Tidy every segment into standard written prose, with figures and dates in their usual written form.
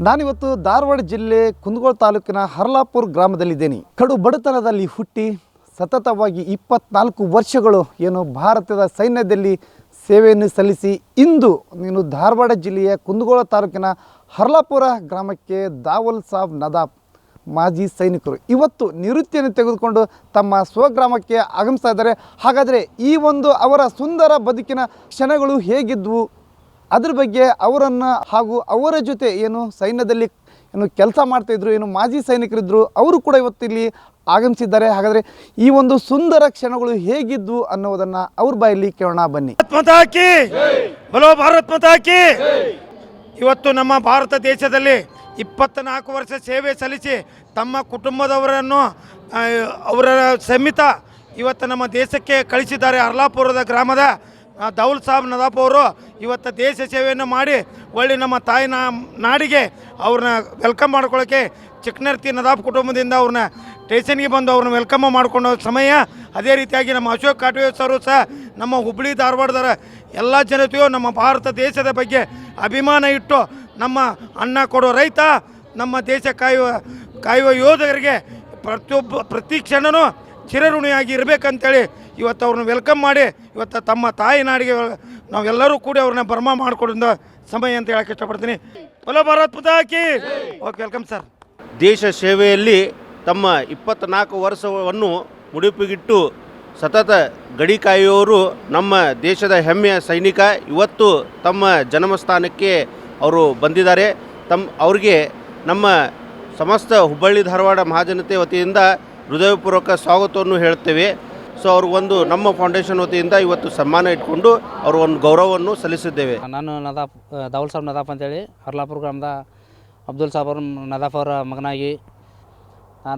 ನಾನಿವತ್ತು ಧಾರವಾಡ ಜಿಲ್ಲೆ ಕುಂದಗೋಳ ತಾಲೂಕಿನ ಹರ್ಲಾಪುರ ಗ್ರಾಮದಲ್ಲಿದ್ದೇನೆ. ಕಡು ಬಡತನದಲ್ಲಿ ಹುಟ್ಟಿ ಸತತವಾಗಿ 24 ವರ್ಷಗಳು ಏನು ಭಾರತದ ಸೈನ್ಯದಲ್ಲಿ ಸೇವೆಯನ್ನು ಸಲ್ಲಿಸಿ ಇಂದು ನೀನು ಧಾರವಾಡ ಜಿಲ್ಲೆಯ ಕುಂದಗೋಳ ತಾಲೂಕಿನ ಹರ್ಲಾಪುರ ಗ್ರಾಮಕ್ಕೆ ದಾವಲ್ ಸಾಬ್ ನದಾಫ್ ಮಾಜಿ ಸೈನಿಕರು ಇವತ್ತು ನಿವೃತ್ತಿಯನ್ನು ತೆಗೆದುಕೊಂಡು ತಮ್ಮ ಸ್ವಗ್ರಾಮಕ್ಕೆ ಆಗಮಿಸ್ತಾ ಇದ್ದಾರೆ. ಹಾಗಾದರೆ ಈ ಒಂದು ಅವರ ಸುಂದರ ಬದುಕಿನ ಕ್ಷಣಗಳು ಹೇಗಿದ್ವು, ಅದ್ರ ಬಗ್ಗೆ ಅವರನ್ನು ಹಾಗೂ ಅವರ ಜೊತೆ ಏನು ಸೈನ್ಯದಲ್ಲಿ ಏನು ಕೆಲಸ ಮಾಡ್ತಾಯಿದ್ರು, ಏನು ಮಾಜಿ ಸೈನಿಕರಿದ್ದರು, ಅವರು ಕೂಡ ಇವತ್ತು ಇಲ್ಲಿ ಆಗಮಿಸಿದ್ದಾರೆ. ಹಾಗಾದರೆ ಈ ಒಂದು ಸುಂದರ ಕ್ಷಣಗಳು ಹೇಗಿದ್ವು ಅನ್ನೋದನ್ನು ಅವ್ರ ಬಾಯಲ್ಲಿ ಕೇಳೋಣ ಬನ್ನಿ. ಬಲೋ ಭಾರತ್ ಮಾತಾ ಕಿ. ಇವತ್ತು ನಮ್ಮ ಭಾರತ ದೇಶದಲ್ಲಿ 24 ವರ್ಷ ಸೇವೆ ಸಲ್ಲಿಸಿ ತಮ್ಮ ಕುಟುಂಬದವರನ್ನು ಅವರ ಸಮೇತ ಇವತ್ತು ನಮ್ಮ ದೇಶಕ್ಕೆ ಕಳಿಸಿದ್ದಾರೆ. ಹರ್ಲಾಪುರದ ಗ್ರಾಮದ ದಾವಲ್ ಸಾಬ್ ನದಾಫ್ ಅವರು ಇವತ್ತು ದೇಶ ಸೇವೆಯನ್ನು ಮಾಡಿ ಒಳ್ಳೆ ನಮ್ಮ ತಾಯಿ ನಾಡಿಗೆ ಅವ್ರನ್ನ ವೆಲ್ಕಮ್ ಮಾಡ್ಕೊಳ್ಳೋಕ್ಕೆ ಚಿಕ್ಕನರ್ತಿ ನದಾಫ್ ಕುಟುಂಬದಿಂದ ಅವ್ರನ್ನ ಸ್ಟೇಷನ್ಗೆ ಬಂದು ಅವ್ರನ್ನ ವೆಲ್ಕಮ್ ಮಾಡ್ಕೊಂಡು ಸಮಯ. ಅದೇ ರೀತಿಯಾಗಿ ನಮ್ಮ ಅಶೋಕ್ ಕಾಟ್ವೆ ಸರು ಸಹ ನಮ್ಮ ಹುಬ್ಬಳ್ಳಿ ಧಾರವಾಡದ ಎಲ್ಲ ಜನತೆಯು ನಮ್ಮ ಭಾರತ ದೇಶದ ಬಗ್ಗೆ ಅಭಿಮಾನ ಇಟ್ಟು ನಮ್ಮ ಅನ್ನ ಕೊಡೋ ರೈತ, ನಮ್ಮ ದೇಶ ಕಾಯುವ ಯೋಧರಿಗೆ ಪ್ರತಿ ಕ್ಷಣವೂ ಚಿರಋಣಿಯಾಗಿ ಇರಬೇಕಂತೇಳಿ ಇವತ್ತು ಅವ್ರನ್ನ ವೆಲ್ಕಮ್ ಮಾಡಿ ಇವತ್ತು ತಮ್ಮ ತಾಯಿ ನಾಡಿಗೆ ನಾವೆಲ್ಲರೂ ಕೂಡಿ ಅವ್ರನ್ನ ಬರ್ಮಾ ಮಾಡಿಕೊಡೋ ಸಮಯ ಅಂತ ಹೇಳಕ್ಕೆ ಇಷ್ಟಪಡ್ತೀನಿ. ಬಲೋ ಭಾರತ್ ಮಾತಾ ಕಿ. Okay, welcome sir. ದೇಶ ಸೇವೆಯಲ್ಲಿ ತಮ್ಮ 24 ವರ್ಷವನ್ನು ಮುಡಿಪಿಗಿಟ್ಟು ಸತತ ಗಡಿ ಕಾಯುವವರು ನಮ್ಮ ದೇಶದ ಹೆಮ್ಮೆಯ ಸೈನಿಕ. ಇವತ್ತು ತಮ್ಮ ಜನ್ಮಸ್ಥಾನಕ್ಕೆ ಅವರು ಬಂದಿದ್ದಾರೆ. ಅವ್ರಿಗೆ ನಮ್ಮ ಸಮಸ್ತ ಹುಬ್ಬಳ್ಳಿ ಧಾರವಾಡ ಮಹಾಜನತೆ ವತಿಯಿಂದ ಹೃದಯಪೂರ್ವಕ ಸ್ವಾಗತವನ್ನು ಹೇಳ್ತೇವೆ. ಸೊ ಅವ್ರಿಗೊಂದು ನಮ್ಮ ಫೌಂಡೇಶನ್ ವತಿಯಿಂದ ಇವತ್ತು ಸನ್ಮಾನ ಇಟ್ಕೊಂಡು ಅವರು ಒಂದು ಗೌರವವನ್ನು ಸಲ್ಲಿಸಿದ್ದೇವೆ. ನಾನು ದಾವಲ್ ಸಾಬ್ ನದಾಫ್ ಅಂತೇಳಿ ಹರ್ಲಾಪುರ ಗ್ರಾಮದ ಅಬ್ದುಲ್ ಸಾಬ್ ಅವ್ರ ನದಾಫ್ ಅವರ ಮಗನಾಗಿ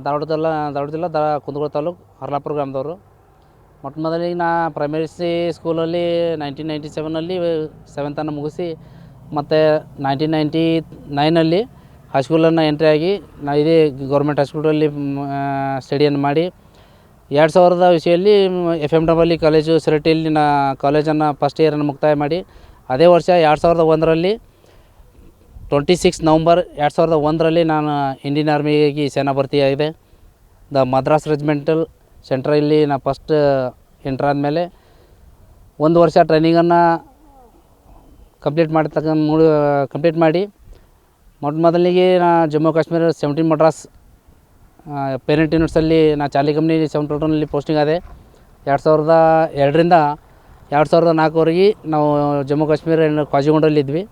ಧಾರವಾಡ ಜಿಲ್ಲೆ ಕುಂದಗೋಳ ತಾಲೂಕು ಹರ್ಲಾಪುರ ಗ್ರಾಮದವರು. ಮೊಟ್ಟ ಮೊದಲಿಗೆ ನಾ ಪ್ರೈಮರಿ ಸ್ಕೂಲಲ್ಲಿ 1997ನಲ್ಲಿ 7th ಮುಗಿಸಿ ಮತ್ತು 1999ನಲ್ಲಿ ಹೈಸ್ಕೂಲನ್ನು ಎಂಟ್ರಿ ಆಗಿ ನಾ ಇದೇ ಗೌರ್ಮೆಂಟ್ ಹೈಸ್ಕೂಲಲ್ಲಿ ಸ್ಟಡಿಯನ್ನು ಮಾಡಿ 2000 ವಿಷಯಲ್ಲಿ FMW ಕಾಲೇಜು ಸಿರಟಿಯಲ್ಲಿ ನಾ ಕಾಲೇಜನ್ನು ಫಸ್ಟ್ ಇಯರನ್ನು ಮುಕ್ತಾಯ ಮಾಡಿ ಅದೇ ವರ್ಷ 2001ರಲ್ಲಿ 26 ನವಂಬರ್ 2001ರಲ್ಲಿ ನಾನು ಇಂಡಿಯನ್ ಆರ್ಮಿಗೆ ಸೇನಾ ಭರ್ತಿಯಾಗಿದೆ. ದ ಮದ್ರಾಸ್ ರೆಜಿಮೆಂಟಲ್ ಸೆಂಟ್ರಲ್ಲಿ ನಾ ಫಸ್ಟ್ ಎಂಟ್ರ್ ಆದಮೇಲೆ 1 ವರ್ಷ ಟ್ರೈನಿಂಗನ್ನು ಕಂಪ್ಲೀಟ್ ಮಾಡಿ ಮೊಟ್ಟ ಮೊದಲಿಗೆ ನಾ ಜಮ್ಮು ಕಾಶ್ಮೀರ 17 ಮಡ್ರಾಸ್ ಪೇರೆಂಟ್ ಯೂನಿಟ್ಸಲ್ಲಿ ನಾ ಚಾಲಿ ಕಂಪ್ನಿ 7 ಪೋಸ್ಟಿಂಗ್ ಆದೆ. 2002ರಿಂದ 2004ವರೆಗೆ ನಾವು ಜಮ್ಮು ಕಾಶ್ಮೀರ ಕಾಜಿಗೊಂಡಲ್ಲಿದ್ವಿ.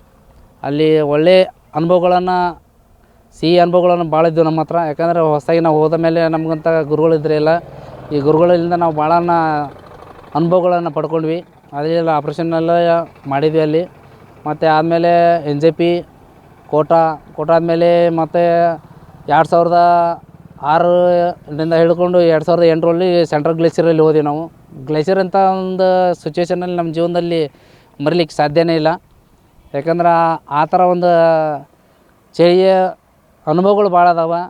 ಅಲ್ಲಿ ಒಳ್ಳೆ ಅನುಭವಗಳನ್ನು ಸಿಹಿ ಅನುಭವಗಳನ್ನು ಭಾಳ ಇದ್ದವು ನಮ್ಮ ಹತ್ರ. ಯಾಕಂದರೆ ಹೊಸದಾಗಿ ನಾವು ಹೋದ ಮೇಲೆ ನಮಗಂತ ಗುರುಗಳಿದ್ರೆ ಇಲ್ಲ, ಈ ಗುರುಗಳಿಂದ ನಾವು ಭಾಳ ಅನುಭವಗಳನ್ನು ಪಡ್ಕೊಂಡ್ವಿ. ಅದೆಲ್ಲ ಆಪ್ರೇಷನ್ನೆಲ್ಲ ಮಾಡಿದ್ವಿ ಅಲ್ಲಿ. ಮತ್ತು ಆದಮೇಲೆ NJP ಕೋಟ ಆದಮೇಲೆ ಮತ್ತು 2006ರಿಂದ ಹಿಡ್ಕೊಂಡು 2008ರಲ್ಲಿ ಸೆಂಟ್ರಲ್ ಗ್ಲೇಷಿಯರಲ್ಲಿ ಹೋದ್ವಿ ನಾವು. ಗ್ಲೇಷಿಯರ್ ಅಂತ ಒಂದು ಸಿಚುವೇಷನಲ್ಲಿ ನಮ್ಮ ಜೀವನದಲ್ಲಿ ಮರಿಲಿಕ್ಕೆ ಸಾಧ್ಯನೇ ಇಲ್ಲ. ಯಾಕಂದ್ರೆ ಆ ಥರ ಒಂದು ಚಳಿಯ ಅನುಭವಗಳು ಭಾಳ ಅದಾವೆ.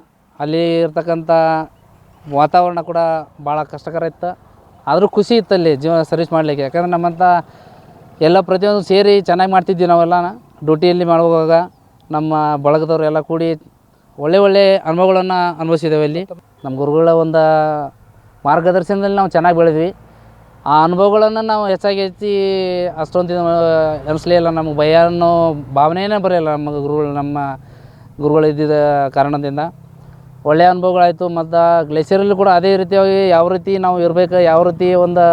ಅಲ್ಲಿ ಇರ್ತಕ್ಕಂಥ ವಾತಾವರಣ ಕೂಡ ಭಾಳ ಕಷ್ಟಕರ ಇತ್ತು. ಆದರೂ ಖುಷಿ ಇತ್ತು ಅಲ್ಲಿ ಸರ್ವಿಸ್ ಮಾಡಲಿಕ್ಕೆ. ಯಾಕಂದ್ರೆ ನಮ್ಮಂಥ ಎಲ್ಲ ಪ್ರತಿಯೊಂದು ಸೇರಿ ಚೆನ್ನಾಗಿ ಮಾಡ್ತಿದ್ವಿ ನಾವೆಲ್ಲ. ಡ್ಯೂಟಿಯಲ್ಲಿ ಮಾಡುವಾಗ ನಮ್ಮ ಬಳಗದವರು ಎಲ್ಲ ಕೂಡಿ ಒಳ್ಳೆ ಅನುಭವಗಳನ್ನು ಅನುಭವಿಸಿದ್ದೇವೆ ಅಲ್ಲಿ. ನಮ್ಮ ಗುರುಗಳ ಒಂದು ಮಾರ್ಗದರ್ಶನದಲ್ಲಿ ನಾವು ಚೆನ್ನಾಗಿ ಬೆಳೆದ್ವಿ. ಆ ಅನುಭವಗಳನ್ನು ನಾವು ಹೆಚ್ಚಾಗಿ ಅಷ್ಟೊಂದು ಅನಿಸ್ಲೇ ಇಲ್ಲ. ನಮಗೆ ಭಯ ಅನ್ನೋ ಭಾವನೆಯೇ ಬರೋಲ್ಲ ನಮ್ಮ ಗುರುಗಳು ಇದ್ದಿದ್ದ ಕಾರಣದಿಂದ. ಒಳ್ಳೆಯ ಅನುಭವಗಳಾಯಿತು. ಮತ್ತು ಗ್ಲೇಷಿಯರಲ್ಲಿ ಕೂಡ ಅದೇ ರೀತಿಯಾಗಿ ಯಾವ ರೀತಿ ನಾವು ಇರಬೇಕು, ಯಾವ ರೀತಿ ಒಂದು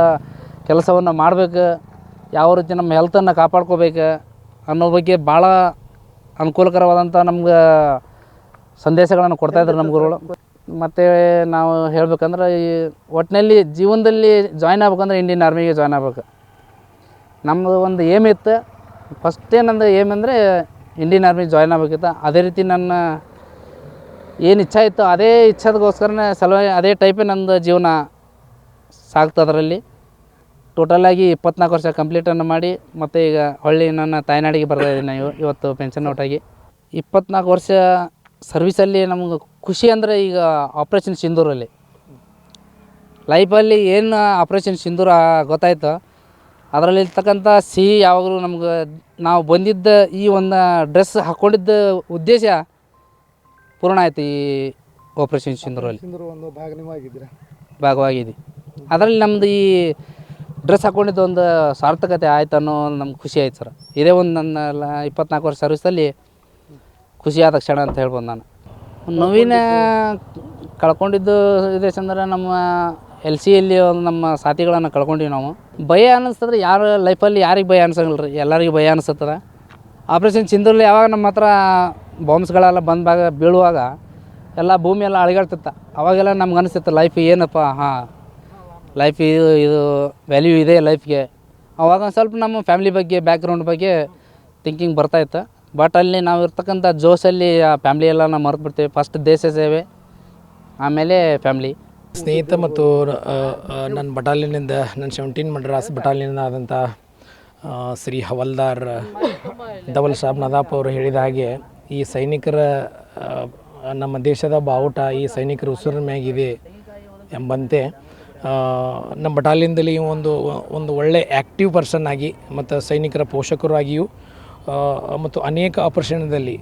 ಕೆಲಸವನ್ನು ಮಾಡಬೇಕು, ಯಾವ ರೀತಿ ನಮ್ಮ ಹೆಲ್ತನ್ನು ಕಾಪಾಡ್ಕೋಬೇಕು ಅನ್ನೋ ಬಗ್ಗೆ ಭಾಳ ಅನುಕೂಲಕರವಾದಂಥ ನಮ್ಗೆ ಸಂದೇಶಗಳನ್ನು ಕೊಡ್ತಾಯಿದ್ರು ನಮ್ಮ ಗುರುಗಳು. ಮತ್ತು ನಾವು ಹೇಳಬೇಕಂದ್ರೆ ಈ ಒಟ್ಟಿನಲ್ಲಿ ಜೀವನದಲ್ಲಿ ಜಾಯ್ನ್ ಆಗ್ಬೇಕಂದ್ರೆ ಇಂಡಿಯನ್ ಆರ್ಮಿಗೆ ಜಾಯ್ನ್ ಆಗ್ಬೇಕು. ನಮ್ಮದು ಒಂದು ಏಮ್ ಇತ್ತು. ಫಸ್ಟೇ ನಂದು ಏಮ್ ಅಂದರೆ ಇಂಡಿಯನ್ ಆರ್ಮಿಗೆ ಜಾಯ್ನ್ ಆಗ್ಬೇಕಿತ್ತು. ಅದೇ ರೀತಿ ನನ್ನ ಏನು ಇಚ್ಛೆ ಇತ್ತು ಅದೇ ಇಚ್ಛೆಗೋಸ್ಕರನೇ ಸಲುವಾಗಿ ಅದೇ ಟೈಪೇ ನಂದು ಜೀವನ ಸಾಗ್ತದ್ರಲ್ಲಿ. ಟೋಟಲಾಗಿ 24 ವರ್ಷ ಕಂಪ್ಲೀಟನ್ನು ಮಾಡಿ ಮತ್ತು ಈಗ ಹೊಳ್ಳಿ ನನ್ನ ತಾಯ್ನಾಡಿಗೆ ಬರ್ತಾಯಿದ್ದೀನಿ ಇವತ್ತು ಪೆನ್ಷನ್ ಔಟಾಗಿ. 24 ವರ್ಷ ಸರ್ವಿಸಲ್ಲಿ ನಮ್ಗೆ ಖುಷಿ ಅಂದರೆ ಈಗ ಆಪ್ರೇಷನ್ ಸಿಂಧೂರಲ್ಲಿ ಲೈಫಲ್ಲಿ ಏನು ಆಪ್ರೇಷನ್ ಸಿಂಧೂರ ಗೊತ್ತಾಯ್ತು. ಅದರಲ್ಲಿರ್ತಕ್ಕಂಥ ಸಿಹಿ ಯಾವಾಗಲೂ ನಮ್ಗೆ ನಾವು ಬಂದಿದ್ದ ಈ ಒಂದು ಡ್ರೆಸ್ ಹಾಕ್ಕೊಂಡಿದ್ದ ಉದ್ದೇಶ ಪೂರ್ಣ ಆಯ್ತು ಈ ಆಪ್ರೇಷನ್ ಸಿಂಧೂರಲ್ಲಿ ಸಿಂಧೂರು ಒಂದು ಭಾಗ ನೀವು ಆಗಿದ್ದೀರಾ. ಭಾಗವಾಗಿದೆ. ಅದರಲ್ಲಿ ನಮ್ಮದು ಈ ಡ್ರೆಸ್ ಹಾಕ್ಕೊಂಡಿದ್ದು ಒಂದು ಸಾರ್ಥಕತೆ ಆಯ್ತು ಅನ್ನೋ ನಮ್ಗೆ ಖುಷಿ ಆಯ್ತು ಸರ್. ಇದೇ ಒಂದು ನನ್ನ 24 ವರ್ಷ ಸರ್ವಿಸಲ್ಲಿ ಖುಷಿಯಾದ ಕ್ಷಣ ಅಂತ ಹೇಳ್ಬೋದು ನಾನು. ನೋವಿನ ಕಳ್ಕೊಂಡಿದ್ದು ಇದೆ ಅಂದ್ರೆ ನಮ್ಮ LCಯಲ್ಲಿ ಒಂದು ನಮ್ಮ ಸಾಥಿಗಳನ್ನು ಕಳ್ಕೊಂಡಿವಿ ನಾವು. ಭಯ ಅನ್ನಿಸ್ತದ್ರೆ ಯಾರು ಲೈಫಲ್ಲಿ ಯಾರಿಗೆ ಭಯ ಅನ್ಸಂಗಿಲ್ಲ ರೀ, ಎಲ್ಲರಿಗೂ ಭಯ ಅನಿಸ್ತದ. ಆಪ್ರೇಷನ್ ಸಿಂಧೂರಲ್ಲಿ ಯಾವಾಗ ನಮ್ಮ ಹತ್ರ ಬಾಂಬ್ಸ್ಗಳೆಲ್ಲ ಬಂದಾಗ ಬೀಳುವಾಗ ಎಲ್ಲ ಭೂಮಿ ಎಲ್ಲ ಅಳಿಗಾಡ್ತಿತ್ತ. ಅವಾಗೆಲ್ಲ ನಮ್ಗೆ ಅನಿಸ್ತಿತ್ತು ಲೈಫ್ ಏನಪ್ಪ, ಲೈಫ್ ಇದು ವ್ಯಾಲ್ಯೂ ಇದೆ ಲೈಫ್ಗೆ. ಅವಾಗ ಒಂದು ಸ್ವಲ್ಪ ನಮ್ಮ ಫ್ಯಾಮಿಲಿ ಬಗ್ಗೆ ಬ್ಯಾಕ್ಗ್ರೌಂಡ್ ಬಗ್ಗೆ ಥಿಂಕಿಂಗ್ ಬರ್ತಾಯಿತ್ತು. ಬಟ್ ಅಲ್ಲಿ ನಾವು ಇರ್ತಕ್ಕಂಥ ಜೋಶಲ್ಲಿ ಆ ಫ್ಯಾಮ್ಲಿ ಎಲ್ಲ ನಾವು ಮರೆತು ಬಿಡ್ತೀವಿ. ಫಸ್ಟ್ ದೇಶ ಸೇವೆ, ಆಮೇಲೆ ಫ್ಯಾಮ್ಲಿ. ಸ್ನೇಹಿತ ಮತ್ತು ನನ್ನ ಬಟಾಲಿಯನ್ನಿಂದ ನನ್ನ 17 ಮಡ್ರಾಸ್ ಬಟಾಲಿಯನ್ ಆದಂಥ ಶ್ರೀ ಹವಲ್ದಾರ್ ದವಲ್ ಸಾಬ್ ನದಾಪ್ ಅವರು ಹೇಳಿದ ಹಾಗೆ ಈ ಸೈನಿಕರ ನಮ್ಮ ದೇಶದ ಬಾವುಟ ಈ ಸೈನಿಕರ ಉಸಿರಿನ ಮ್ಯಾಗಿದೆ ಎಂಬಂತೆ ನಮ್ಮ ಬಟಾಲಿಯನ್ದಲ್ಲಿ ಒಂದು ಒಳ್ಳೆ ಆ್ಯಕ್ಟಿವ್ ಪರ್ಸನ್ ಆಗಿ ಮತ್ತು ಸೈನಿಕರ ಪೋಷಕರಾಗಿಯೂ ಮತ್ತು ಅನೇಕ ಆಪರೇಷನ್ದಲ್ಲಿ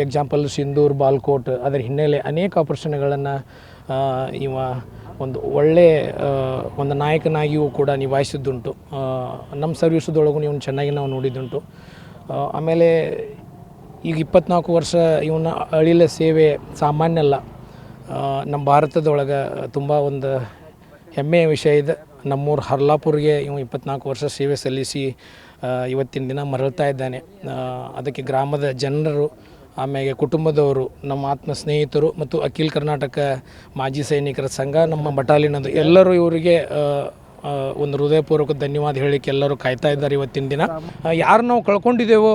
ಎಕ್ಸಾಂಪಲ್ ಸಿಂಧೂರ್, ಬಾಲ್ಕೋಟ್ ಅದರ ಹಿನ್ನೆಲೆ ಅನೇಕ ಆಪರೇಷನ್ಗಳನ್ನು ಇವ ಒಂದು ಒಳ್ಳೆ ಒಂದು ನಾಯಕನಾಗಿಯೂ ಕೂಡ ನಿಭಾಯಿಸಿದ್ದುಂಟು. ನಮ್ಮ ಸರ್ವಿಸದೊಳಗೂ ನೀವು ಚೆನ್ನಾಗಿ ನಾವು ನೋಡಿದ್ದುಂಟು. ಆಮೇಲೆ ಈಗ 24 ವರ್ಷ ಇವನ ಅಳಿಲ ಸೇವೆ ಸಾಮಾನ್ಯ ಅಲ್ಲ. ನಮ್ಮ ಭಾರತದೊಳಗೆ ತುಂಬ ಒಂದು ಹೆಮ್ಮೆಯ ವಿಷಯ ಇದೆ. ನಮ್ಮೂರು ಹರ್ಲಾಪುರ್ಗೆ ಇವ 24 ವರ್ಷ ಸೇವೆ ಸಲ್ಲಿಸಿ ಇವತ್ತಿನ ದಿನ ಮರಳ್ತಾ ಇದ್ದಾನೆ. ಅದಕ್ಕೆ ಗ್ರಾಮದ ಜನರು, ಆಮೇಲೆ ಕುಟುಂಬದವರು, ನಮ್ಮ ಆತ್ಮ ಸ್ನೇಹಿತರು ಮತ್ತು ಅಖಿಲ ಕರ್ನಾಟಕ ಮಾಜಿ ಸೈನಿಕರ ಸಂಘ, ನಮ್ಮ ಬಟಾಲಿಯನದು ಎಲ್ಲರೂ ಇವರಿಗೆ ಒಂದು ಹೃದಯಪೂರ್ವಕ ಧನ್ಯವಾದ ಹೇಳಲಿಕ್ಕೆ ಎಲ್ಲರೂ ಕಾಯ್ತಾ ಇದ್ದಾರೆ ಇವತ್ತಿನ ದಿನ. ಯಾರು ನಾವು ಕಳ್ಕೊಂಡಿದ್ದೇವೋ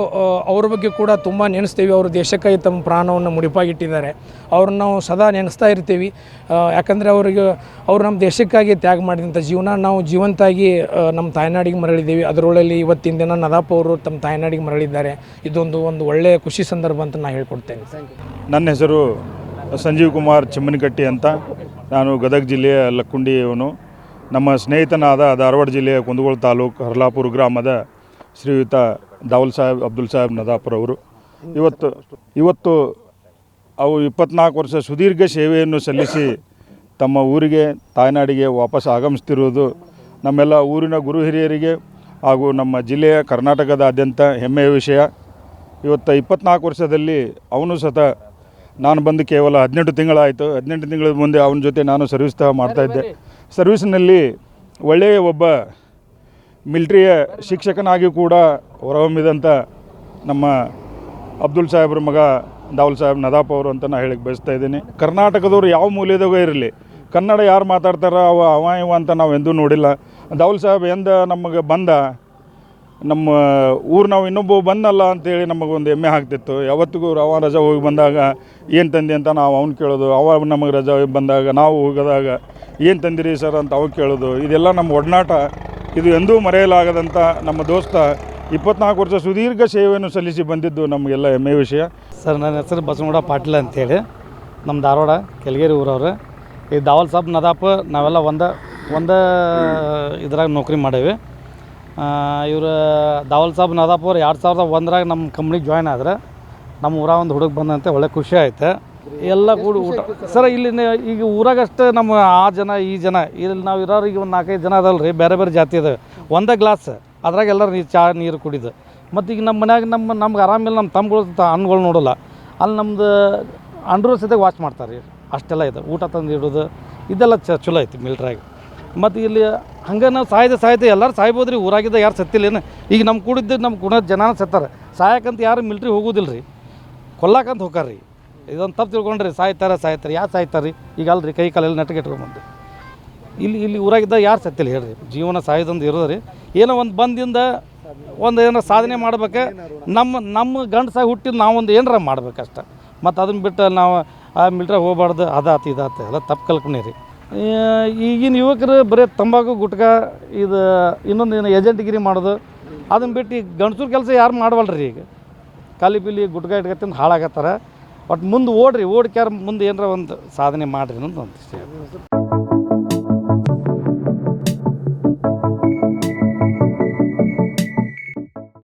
ಅವ್ರ ಬಗ್ಗೆ ಕೂಡ ತುಂಬ ನೆನೆಸ್ತೀವಿ. ಅವರು ದೇಶಕ್ಕಾಗಿ ತಮ್ಮ ಪ್ರಾಣವನ್ನು ಮುಡಿಪಾಗಿಟ್ಟಿದ್ದಾರೆ. ಅವ್ರನ್ನ ನಾವು ಸದಾ ನೆನೆಸ್ತಾ ಇರ್ತೀವಿ. ಯಾಕಂದರೆ ಅವರು ನಮ್ಮ ದೇಶಕ್ಕಾಗಿ ತ್ಯಾಗ ಮಾಡಿದಂಥ ಜೀವನ ನಾವು ಜೀವಂತಾಗಿ ನಮ್ಮ ತಾಯ್ನಾಡಿಗೆ ಮರಳಿದ್ದೀವಿ. ಅದರೊಳಗೆ ಇವತ್ತಿನ ದಿನ ನದಾಪ್ ಅವರು ತಮ್ಮ ತಾಯ್ನಾಡಿಗೆ ಮರಳಿದ್ದಾರೆ. ಒಂದು ಒಳ್ಳೆಯ ಖುಷಿ ಸಂದರ್ಭ ಅಂತ ನಾನು ಹೇಳ್ಕೊಡ್ತೇನೆ. ನನ್ನ ಹೆಸರು ಸಂಜೀವ್ ಕುಮಾರ್ ಚಿಮ್ಮನಕಟ್ಟಿ ಅಂತ. ನಾನು ಗದಗ ಜಿಲ್ಲೆಯ ಲಕ್ಕುಂಡಿಯವನು. ನಮ್ಮ ಸ್ನೇಹಿತನಾದ ಧಾರವಾಡ ಜಿಲ್ಲೆಯ ಕುಂದಗೋಳ ತಾಲೂಕು ಹರ್ಲಾಪುರ ಗ್ರಾಮದ ಶ್ರೀಯುತ ದಾವಲ್ ಸಾಹೇಬ್ ಅಬ್ದುಲ್ ಸಾಹೇಬ್ ನದಾಪುರವರು ಇವತ್ತು ಅವು 24 ವರ್ಷ ಸುದೀರ್ಘ ಸೇವೆಯನ್ನು ಸಲ್ಲಿಸಿ ತಮ್ಮ ಊರಿಗೆ ತಾಯ್ನಾಡಿಗೆ ವಾಪಸ್ ಆಗಮಿಸ್ತಿರುವುದು ನಮ್ಮೆಲ್ಲ ಊರಿನ ಗುರು ಹಿರಿಯರಿಗೆ ಹಾಗೂ ನಮ್ಮ ಜಿಲ್ಲೆಯ ಕರ್ನಾಟಕದಾದ್ಯಂತ ಹೆಮ್ಮೆಯ ವಿಷಯ. ಇವತ್ತು 24 ವರ್ಷದಲ್ಲಿ ಅವನು ಸತ ನಾನು ಬಂದು ಕೇವಲ 18 ತಿಂಗಳಾಯಿತು. 18 ತಿಂಗಳ ಮುಂದೆ ಅವನ ಜೊತೆ ನಾನು ಸರ್ವಿಸ್ ಮಾಡ್ತಾಯಿದ್ದೆ. ಸರ್ವಿಸ್ನಲ್ಲಿ ಒಳ್ಳೆಯ ಒಬ್ಬ ಮಿಲ್ಟ್ರಿಯ ಶಿಕ್ಷಕನಾಗಿ ಕೂಡ ಹೊರಹೊಮ್ಮಿದಂಥ ನಮ್ಮ ಅಬ್ದುಲ್ ಸಾಹೇಬ್ರ ಮಗ ದಾವಲ್ ಸಾಹೇಬ್ ನದಾಪ್ ಅವರು ಅಂತ ನಾನು ಹೇಳಕ್ಕೆ ಬಯಸ್ತಾ ಇದ್ದೀನಿ. ಕರ್ನಾಟಕದವ್ರು ಯಾವ ಮೂಲೆಯಾಗ ಇರಲಿ, ಕನ್ನಡ ಯಾರು ಮಾತಾಡ್ತಾರೋ ಅವ ಇವ ಅಂತ ನಾವು ಎಂದೂ ನೋಡಿಲ್ಲ. ದಾವಲ್ ಸಾಹೇಬ್ ಎಂದ ನಮಗೆ ಬಂದ, ನಮ್ಮ ಊರು ನಾವು ಇನ್ನೊಬ್ಬ ಬಂದಲ್ಲ ಅಂತೇಳಿ ನಮಗೊಂದು ಹೆಮ್ಮೆ ಆಗ್ತಿತ್ತು. ಯಾವತ್ತಿಗೂ ಅವ ರಜಾ ಹೋಗಿ ಬಂದಾಗ ಏನು ತಂದೆ ಅಂತ ನಾವು ಅವ್ನು ಕೇಳೋದು, ಅವ ನಮಗೆ ರಜಾ ಬಂದಾಗ ನಾವು ಹೋಗೋದಾಗ ಏನು ತಂದಿರಿ ಸರ್ ಅಂತ ಅವಾಗ ಕೇಳೋದು. ಇದೆಲ್ಲ ನಮ್ಮ ಒಡನಾಟ. ಇದು ಎಂದೂ ಮರೆಯಲಾಗದಂಥ ನಮ್ಮ ದೋಸ್ತ 24 ವರ್ಷ ಸುದೀರ್ಘ ಸೇವೆಯನ್ನು ಸಲ್ಲಿಸಿ ಬಂದಿದ್ದು ನಮಗೆಲ್ಲ ಹೆಮ್ಮೆಯ ವಿಷಯ. ಸರ್, ನನ್ನ ಹೆಸರು ಬಸವಗೌಡ ಪಾಟೀಲ್ ಅಂತೇಳಿ, ನಮ್ಮ ಧಾರವಾಡ ಕೆಳಗೇರಿ ಊರವ್ರು. ಈ ದಾವಲ್ ಸಾಬ್ ನದಾಪ್ ನಾವೆಲ್ಲ ಒಂದೇ ಇದ್ರಾಗ ನೌಕರಿ ಮಾಡೇವಿ. ಇವರು ದಾವಲ್ ಸಾಬ್ ನದಾಪ್ ಅವ್ರು 2001ರಾಗ ನಮ್ಮ ಕಂಪ್ನಿಗೆ ಜಾಯ್ನ್ ಆದ್ರೆ ನಮ್ಮ ಊರಾಗ ಒಂದು ಹುಡುಗ ಬಂದಂತೆ ಒಳ್ಳೆ ಖುಷಿ ಆಯ್ತು. ಎಲ್ಲ ಕೂಡಿ ಊಟ ಸರ್, ಇಲ್ಲಿ ಈಗ ಊರಾಗಷ್ಟೇ ನಮ್ಮ ಆ ಜನ ಈ ಜನ ಇಲ್ಲಿ ನಾವು ಇರೋರು ಈಗ ಒಂದು 4-5 ಜನ ಅದಲ್ಲ ರೀ, ಬೇರೆ ಬೇರೆ ಜಾತಿ ಇದಾವೆ. ಒಂದೇ ಗ್ಲಾಸ್ ಅದ್ರಾಗ ಎಲ್ಲರೂ ನೀರು ಕುಡಿದು. ಮತ್ತು ಈಗ ನಮ್ಮ ಮನ್ಯಾಗ ನಮ್ಗೆ ಆರಾಮಿಲ್ಲ, ನಮ್ಮ ತಮ್ಮಗಳು ಹಣ್ಣುಗಳು ನೋಡೋಲ್ಲ. ಅಲ್ಲಿ ನಮ್ಮದು ಅಂಡ್ರೂ ಸದ್ಯ ವಾಚ್ ಮಾಡ್ತಾರೆ ರೀ. ಅಷ್ಟೆಲ್ಲ ಇದೆ. ಊಟ ತಂದು ಇಡೋದು ಇದೆಲ್ಲ ಚಲೋ ಐತಿ ಮಿಲ್ಟ್ರಾಗ. ಮತ್ತು ಇಲ್ಲಿ ಹಂಗೆ ನಾವು ಸಾಯ್ದೆ ಎಲ್ಲರೂ ಸಾಯ್ಬೋದು ರೀ. ಊರಾಗಿದ್ದ ಯಾರು ಸತ್ತಿಲ್ಲೇನು? ಈಗ ನಮ್ಮ ಕೂಡ ಜನ ಸತ್ತಾರೆ. ಸಾಯಕ್ಕಂತ ಯಾರು ಮಿಲ್ಟ್ರಿ ಹೋಗೋದಿಲ್ಲ ರೀ, ಕೊಲ್ಲಾಕಂತ ಹೋಗಾರ ರೀ. ಇದೊಂದು ತಪ್ಪು ತಿಳ್ಕೊಂಡ್ರಿ. ಸಾಯ್ತಾರೆ ಯಾರು ಸಾಯ್ತಾರೆ ರೀ? ಈಗ ಅಲ್ರಿ ಕೈ ಕಾಲೆಲ್ಲ ನೆಟ್ಟಗಿಟ್ಕೊಂಬಂದು ಇಲ್ಲಿ ಊರಾಗಿದ್ದ ಯಾರು ಸತ್ತಿಲ್ಲ ಹೇಳ್ರಿ. ಜೀವನ ಸಾಯೋದೊಂದು ಇರೋದು ರೀ. ಏನೋ ಒಂದು ಬಂದಿಂದ ಏನೋ ಸಾಧನೆ ಮಾಡ್ಬೇಕು. ನಮ್ಮ ಗಂಡಸಾಗಿ ಹುಟ್ಟಿದ ನಾವೊಂದು ಏನಾರ ಮಾಡ್ಬೇಕಷ್ಟ. ಮತ್ತು ಅದನ್ನ ಬಿಟ್ಟು ನಾವು ಆ ಮಿಲ್ಟ್ರಾಗ ಹೋಗ್ಬಾರ್ದು, ಅದಾತು ಇದಾತು ಎಲ್ಲ ತಪ್ಪು ಕಲ್ಪನೆ ರೀ. ಈಗಿನ ಯುವಕರು ಬರೀ ತಂಬಾಕು ಗುಟ್ಕ ಇದು ಇನ್ನೊಂದು ಏಜೆಂಟ್ಗಿರಿ ಮಾಡೋದು, ಅದನ್ನು ಬಿಟ್ಟು ಈಗ ಗಂಡಸೂರು ಕೆಲಸ ಯಾರು ಮಾಡವಲ್ರಿ. ಈಗ ಖಾಲಿ ಪಿಲಿ ಗುಟ್ಕ ಇಟ್ಕೊತಿಂದು ಹಾಳಾಗತ್ತಾರ. ಬಟ್ ಮುಂದೆ ಓಡ್ರಿ, ಓಡ್ಕ್ಯಾರ ಮುಂದೆ ಏನಾರ ಒಂದು ಸಾಧನೆ ಮಾಡಿರಿ ಅನ್ನೋದು ಒಂದು ಇಷ್ಟ.